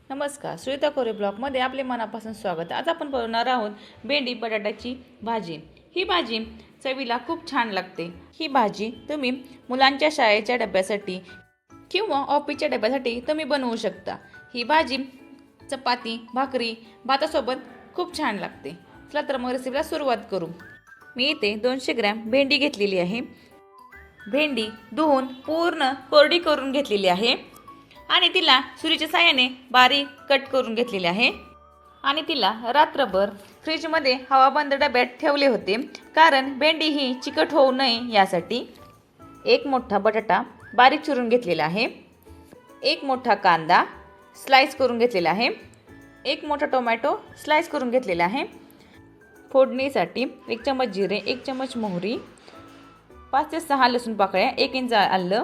नमस्कार, श्वेता कोरे ब्लॉगमध्ये आपले मनापासून स्वागत. आज आपण बनवणार आहोत भेंडी बटाट्याची भाजी. ही भाजी चवीला खूप छान लागते. ही भाजी तुम्ही मुलांच्या शाळेच्या डब्यासाठी किंवा ऑफिसच्या डब्यासाठी तुम्ही बनवू शकता. ही भाजी चपाती, भाकरी, भातासोबत खूप छान लागते. चला तर मग रेसिपीला सुरुवात करू. मी इथे 200 ग्रॅम भेंडी घेतलेली आहे. भेंडी धुवून पूर्ण कोरडी करून घेतलेली आहे आणि तिला सुरीच्या साहाय्याने बारीक कट करून घेतलेले आहे आणि तिला रात्रभर फ्रीजमध्ये हवाबंद डब्यात ठेवले होते, कारण भेंडी ही चिकट होऊ नये यासाठी. एक मोठा बटाटा बारीक चिरून घेतलेला आहे. एक मोठा कांदा स्लाइस करून घेतलेला आहे. एक मोठा टोमॅटो स्लाइस करून घेतलेला आहे. फोडणीसाठी 1 चमच जिरे, 1 चमच मोहरी, 5 ते 6 लसूण पाकळ्या, 1 इंच आलं,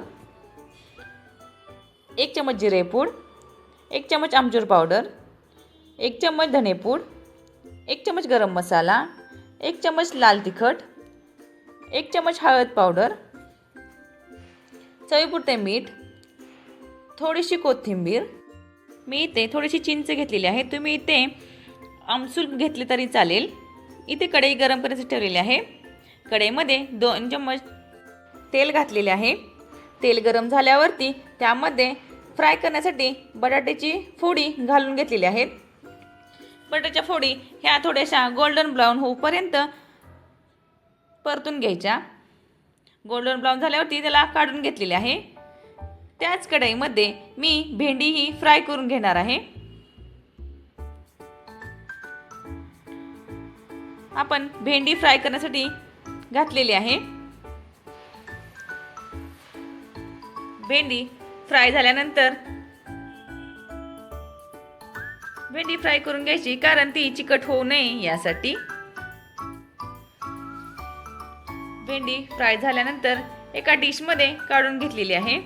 1 चमच जिरेपूड, 1 चमच आमचूर पावडर, 1 चमच धनेपूड, 1 चमच गरम मसाला, 1 चमच लाल तिखट, 1 चमच हळद पावडर, चवीपुरते मीठ, थोडीशी कोथिंबीर. मी इथे थोडीशी चिंच घेतलेली आहे. तुम्ही इथे आमसूल घेतले तरी चालेल. इथे कढई गरम करण्यासाठी ठेवलेली आहे. कढईमध्ये 2 चमच तेल घातलेले आहे. तेल गरम झाल्यावरती त्यामध्ये फ्राय करण्यासाठी बटाट्याची फोडी घालून घेतलेली आहेत. बटाट्याच्या फोडी ह्या थोड्याशा गोल्डन ब्राऊन होऊपर्यंत परतून घ्यायच्या. गोल्डन ब्राऊन झाल्यावरती त्याला काढून घेतलेले आहे. त्याच कढईमध्ये मी भेंडी ही फ्राय करून घेणार आहे. आपण भेंडी फ्राय करण्यासाठी घातलेली आहे. भेंडी फ्राय झाल्यानंतर भेंडी फ्राय करून घ्यायची, कारण ती चिकट होऊ नये यासाठी. भेंडी फ्राय झाल्यानंतर एका डिशमध्ये काढून घेतलेली आहे.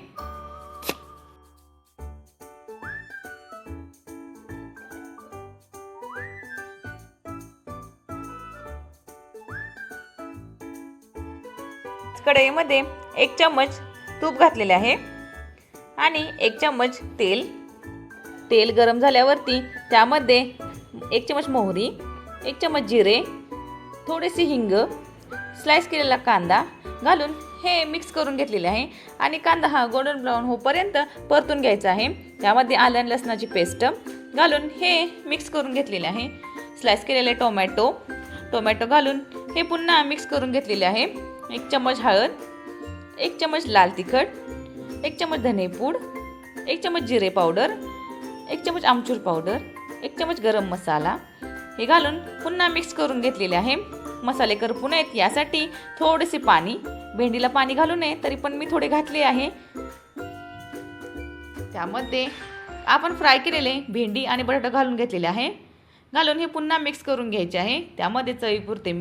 कढईमध्ये 1 चमच तूप घातलेले आहे आणि 1 चमच तेल गरम झाल्यावरती त्यामध्ये 1 चमच मोहरी, 1 चमच जिरे, थोडीशी हिंग, स्लाइस केलेला कांदा घालून हे मिक्स करून घेतलेले आहे आणि कांदा हा गोल्डन ब्राऊन होईपर्यंत परतून घ्यायचा आहे. त्यामध्ये आलं आणि लसणाची पेस्ट घालून हे मिक्स करून घेतलेले आहे. स्लाइस केलेले टोमॅटो घालून हे पुन्हा मिक्स करून घेतलेले आहे. 1 चमच हळद, 1 चमच लाल तिखट, 1 चमच धनेपूड, 1 चमच जिरे पावडर, 1 चमच आमचूर पावडर, 1 चमच गरम मसाला हे घालून पुन्हा मिक्स करून घेतलेले आहे. मसाले करपू नयेत यासाठी थोडेसे पाणी, भेंडीला पाणी घालू नये तरी पण मी थोडे घातले आहे. त्यामध्ये आपण फ्राय केलेले भेंडी आणि बटाटा घालून घेतलेले आहे. घालून हे पुन्हा मिक्स करून घ्यायचे आहे. त्यामध्ये चवीपुरते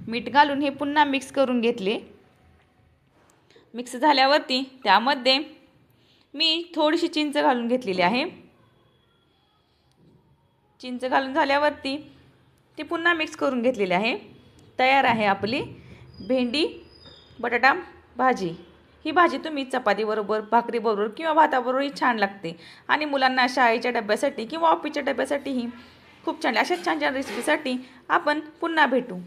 मीठ घालून हे पुन्हा मिक्स करून घेतले. मिक्स झाल्यावरती त्यामध्ये मी थोडीशी चिंच घालून घेतलेली आहे. चिंच घालून झाल्यावरती ती पुन्हा मिक्स करून घेतलेली आहे. तयार आहे आपली भेंडी बटाटा भाजी. ही भाजी तुम्ही चपातीबरोबर, भाकरीबरोबर किंवा भाताबरोबरही छान लागते आणि मुलांना शाळेच्या डब्यासाठी किंवा ऑफिसच्या डब्यासाठीही खूप छान. अशाच छान छान रेसिपीसाठी आपण पुन्हा भेटू.